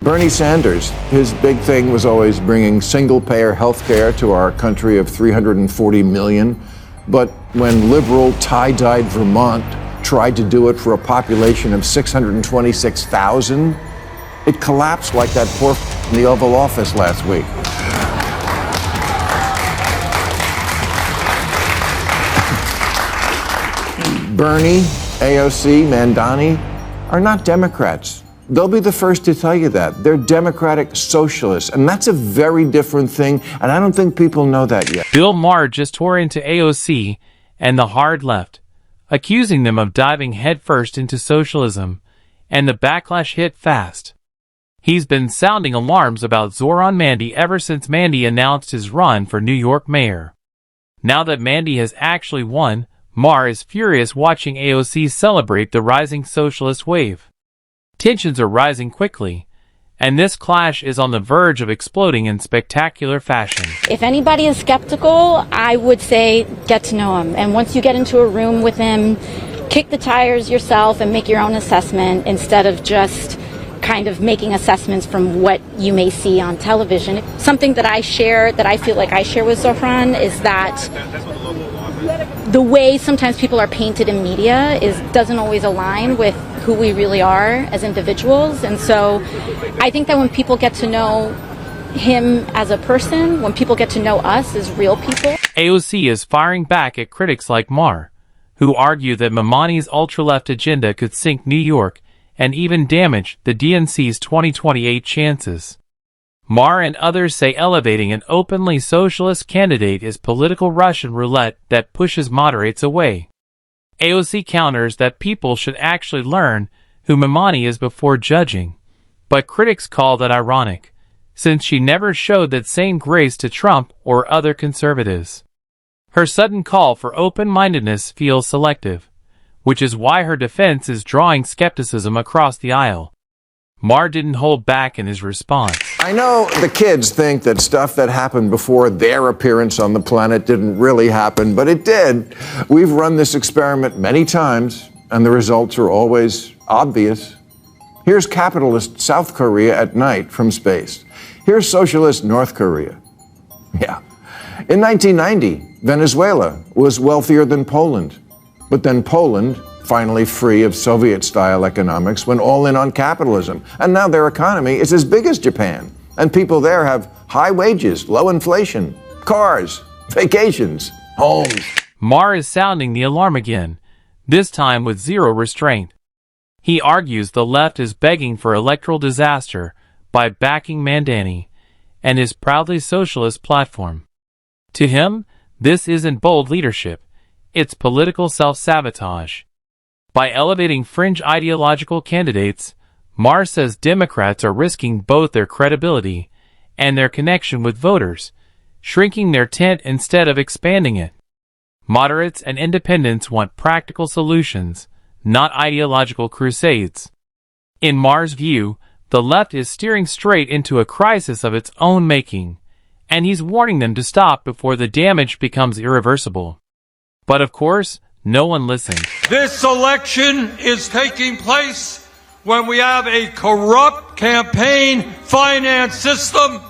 Bernie Sanders, his big thing was always bringing single-payer health care to our country of 340 million. But when liberal, tie-dyed Vermont tried to do it for a population of 626,000, it collapsed like that poor in the Oval Office last week. Bernie, AOC, Mandani are not Democrats. They'll be the first to tell you that. They're democratic socialists, and that's a very different thing, and I don't think people know that yet. Bill Maher just tore into AOC and the hard left, accusing them of diving headfirst into socialism, and the backlash hit fast. He's been sounding alarms about Zoran Mandy ever since Mandy announced his run for New York mayor. Now that Mandy has actually won, Maher is furious watching AOC celebrate the rising socialist wave. Tensions are rising quickly, and this clash is on the verge of exploding in spectacular fashion. If anybody is skeptical, I would say get to know him. And once you get into a room with him, kick the tires yourself and make your own assessment instead of just kind of making assessments from what you may see on television. Something that I share, that I feel like I share with Zoran, is that the way sometimes people are painted in media doesn't always align with who we really are as individuals. And so I think that when people get to know him as a person, when people get to know us as real people. AOC is firing back at critics like Maher, who argue that Mamani's ultra-left agenda could sink New York and even damage the DNC's 2028 chances. Maher and others say elevating an openly socialist candidate is political Russian roulette that pushes moderates away. AOC counters that people should actually learn who Mamani is before judging, but critics call that ironic, since she never showed that same grace to Trump or other conservatives. Her sudden call for open-mindedness feels selective, which is why her defense is drawing skepticism across the aisle. Maher didn't hold back in his response. I know the kids think that stuff that happened before their appearance on the planet didn't really happen, but it did. We've run this experiment many times, and the results are always obvious. Here's capitalist South Korea at night from space. Here's socialist North Korea. Yeah. In 1990, Venezuela was wealthier than Poland. But then Poland, finally free of Soviet-style economics, went all in on capitalism. And now their economy is as big as Japan. And people there have high wages, low inflation, cars, vacations, homes. Maher is sounding the alarm again, this time with zero restraint. He argues the left is begging for electoral disaster by backing Mandani and his proudly socialist platform. To him, this isn't bold leadership, it's political self-sabotage. By elevating fringe ideological candidates, Maher says Democrats are risking both their credibility and their connection with voters, shrinking their tent instead of expanding it. Moderates and independents want practical solutions, not ideological crusades. In Maher's view, the left is steering straight into a crisis of its own making, and he's warning them to stop before the damage becomes irreversible. But of course, no one listens. This election is taking place when we have a corrupt campaign finance system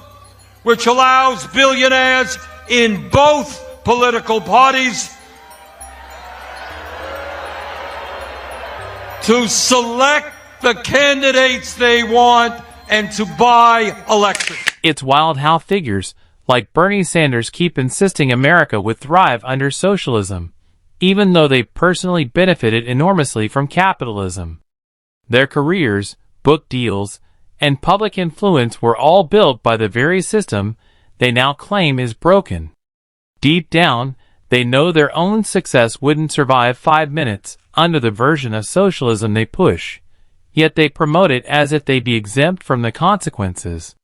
which allows billionaires in both political parties to select the candidates they want and to buy elections. It's wild how figures like Bernie Sanders keep insisting America would thrive under socialism, even though they personally benefited enormously from capitalism. Their careers, book deals, and public influence were all built by the very system they now claim is broken. Deep down, they know their own success wouldn't survive 5 minutes under the version of socialism they push, yet they promote it as if they'd be exempt from the consequences.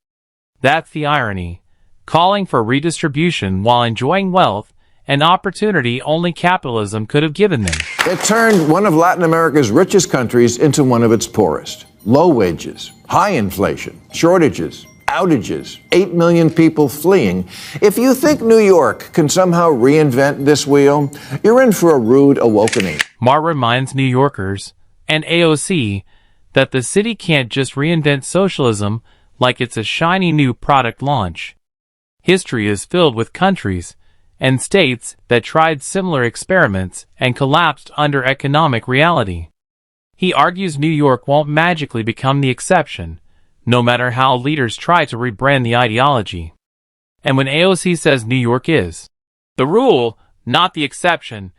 That's the irony, calling for redistribution while enjoying wealth and opportunity only capitalism could have given them. It turned one of Latin America's richest countries into one of its poorest. Low wages, high inflation, shortages, outages, 8 million people fleeing. If you think New York can somehow reinvent this wheel, you're in for a rude awakening. Maher reminds New Yorkers, and AOC, that the city can't just reinvent socialism like it's a shiny new product launch. History is filled with countries and states that tried similar experiments and collapsed under economic reality. He argues New York won't magically become the exception, no matter how leaders try to rebrand the ideology. And when AOC says New York is the rule, not the exception,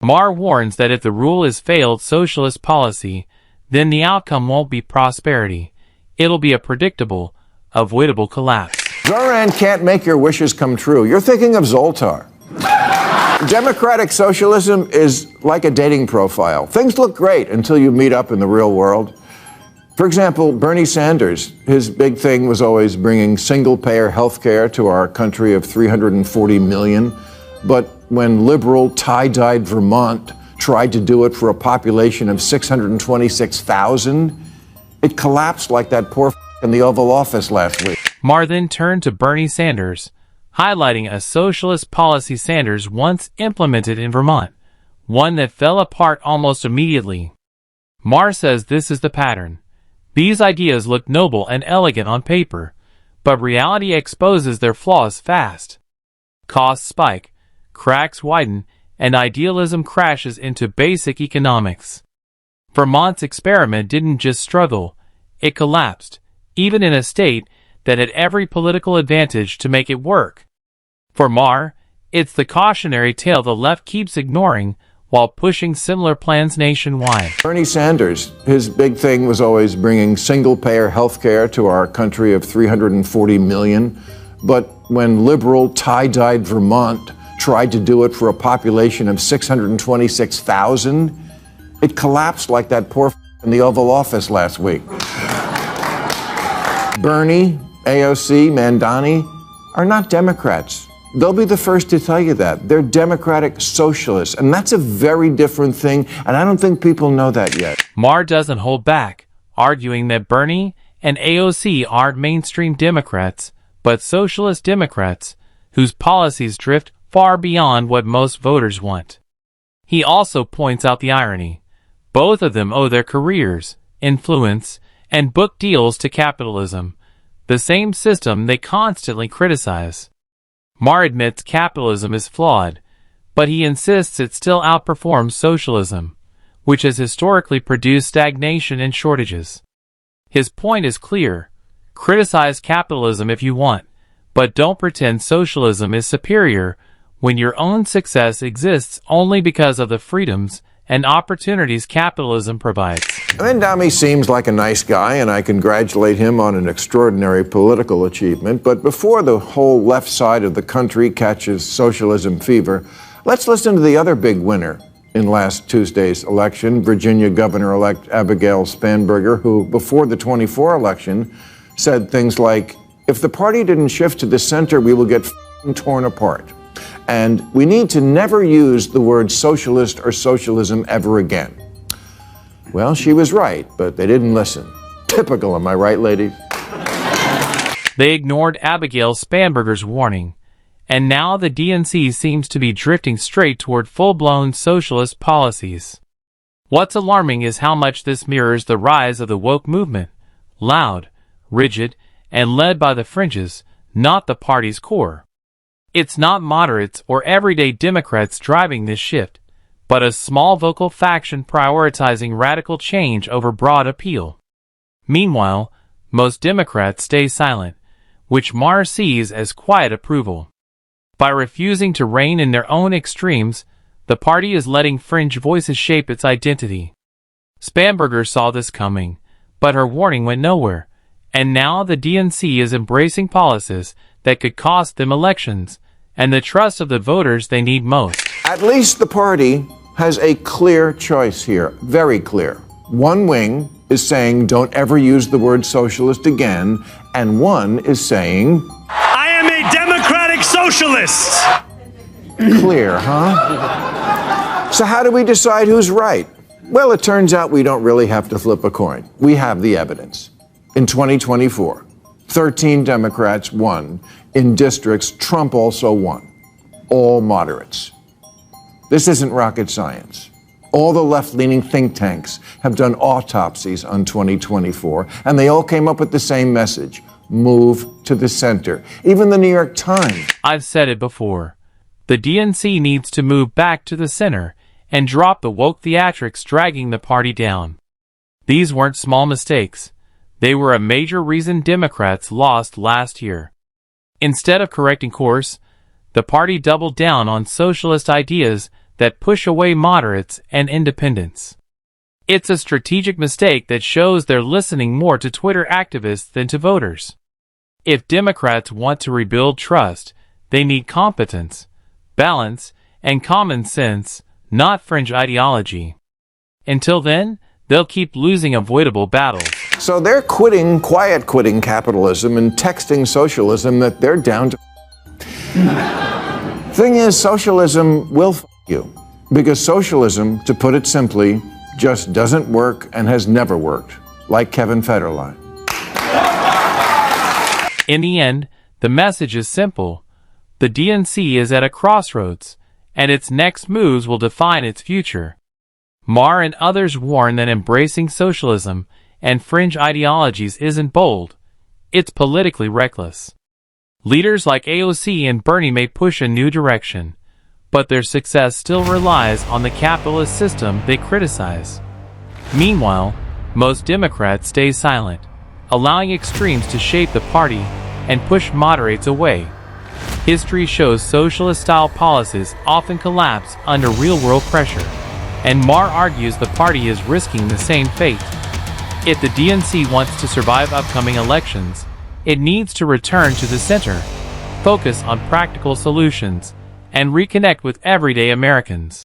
Maher warns that if the rule is failed socialist policy, then the outcome won't be prosperity. It'll be a predictable, avoidable collapse. Zoran can't make your wishes come true. You're thinking of Zoltar. Democratic socialism is like a dating profile. Things look great until you meet up in the real world. For example, Bernie Sanders, his big thing was always bringing single-payer health care to our country of 340 million. But when liberal, tie-dyed Vermont tried to do it for a population of 626,000, it collapsed like that poor in the Oval Office last week. Maher then turned to Bernie Sanders, highlighting a socialist policy Sanders once implemented in Vermont, one that fell apart almost immediately. Maher says this is the pattern. These ideas look noble and elegant on paper, but reality exposes their flaws fast. Costs spike, cracks widen, and idealism crashes into basic economics. Vermont's experiment didn't just struggle, it collapsed, even in a state that had every political advantage to make it work. For Maher, it's the cautionary tale the left keeps ignoring while pushing similar plans nationwide. Bernie Sanders, his big thing was always bringing single-payer health care to our country of 340 million. But when liberal, tie-dyed Vermont tried to do it for a population of 626,000, it collapsed like that poor in the Oval Office last week. Bernie, AOC, Mandani are not Democrats. They'll be the first to tell you that. They're democratic socialists, and that's a very different thing, and I don't think people know that yet. Maher doesn't hold back, arguing that Bernie and AOC aren't mainstream Democrats, but socialist Democrats, whose policies drift far beyond what most voters want. He also points out the irony. Both of them owe their careers, influence, and book deals to capitalism, the same system they constantly criticize. Maher admits capitalism is flawed, but he insists it still outperforms socialism, which has historically produced stagnation and shortages. His point is clear: criticize capitalism if you want, but don't pretend socialism is superior when your own success exists only because of the freedoms and opportunities capitalism provides. Mandani seems like a nice guy, and I congratulate him on an extraordinary political achievement. But before the whole left side of the country catches socialism fever, let's listen to the other big winner in last Tuesday's election, Virginia Governor-elect Abigail Spanberger, who, before the 24 election, said things like, "If the party didn't shift to the center, we will get torn apart. And we need to never use the word socialist or socialism ever again." Well, she was right, but they didn't listen. Typical, am I right, ladies? They ignored Abigail Spanberger's warning, and now the DNC seems to be drifting straight toward full-blown socialist policies. What's alarming is how much this mirrors the rise of the woke movement, loud, rigid, and led by the fringes, not the party's core. It's not moderates or everyday Democrats driving this shift, but a small vocal faction prioritizing radical change over broad appeal. Meanwhile, most Democrats stay silent, which Maher sees as quiet approval. By refusing to rein in their own extremes, the party is letting fringe voices shape its identity. Spanberger saw this coming, but her warning went nowhere, and now the DNC is embracing policies that could cost them elections and the trust of the voters they need most. At least the party has a clear choice here, very clear. One wing is saying don't ever use the word socialist again, and one is saying, I am a democratic socialist. Clear, huh? So how do we decide who's right? Well, it turns out we don't really have to flip a coin. We have the evidence. In 2024, 13 Democrats won in districts Trump also won, all moderates. This isn't rocket science. All the left-leaning think tanks have done autopsies on 2024, and they all came up with the same message. move to the center. Even the New York Times. I've said it before. The DNC needs to move back to the center and drop the woke theatrics dragging the party down. These weren't small mistakes. They were a major reason Democrats lost last year. Instead of correcting course, the party doubled down on socialist ideas that push away moderates and independents. It's a strategic mistake that shows they're listening more to Twitter activists than to voters. If Democrats want to rebuild trust, they need competence, balance, and common sense, not fringe ideology. Until then, they'll keep losing avoidable battles. So they're quiet quitting capitalism and texting socialism that they're down to. Thing is, socialism will you. Because socialism, to put it simply, just doesn't work and has never worked. Like Kevin Federline. In the end, the message is simple. The DNC is at a crossroads, and its next moves will define its future. Maher and others warn that embracing socialism and fringe ideologies isn't bold, it's politically reckless. Leaders like AOC and Bernie may push a new direction, but their success still relies on the capitalist system they criticize. Meanwhile, most Democrats stay silent, allowing extremes to shape the party and push moderates away. History shows socialist-style policies often collapse under real-world pressure, and Maher argues the party is risking the same fate. If the DNC wants to survive upcoming elections, it needs to return to the center, focus on practical solutions, and reconnect with everyday Americans.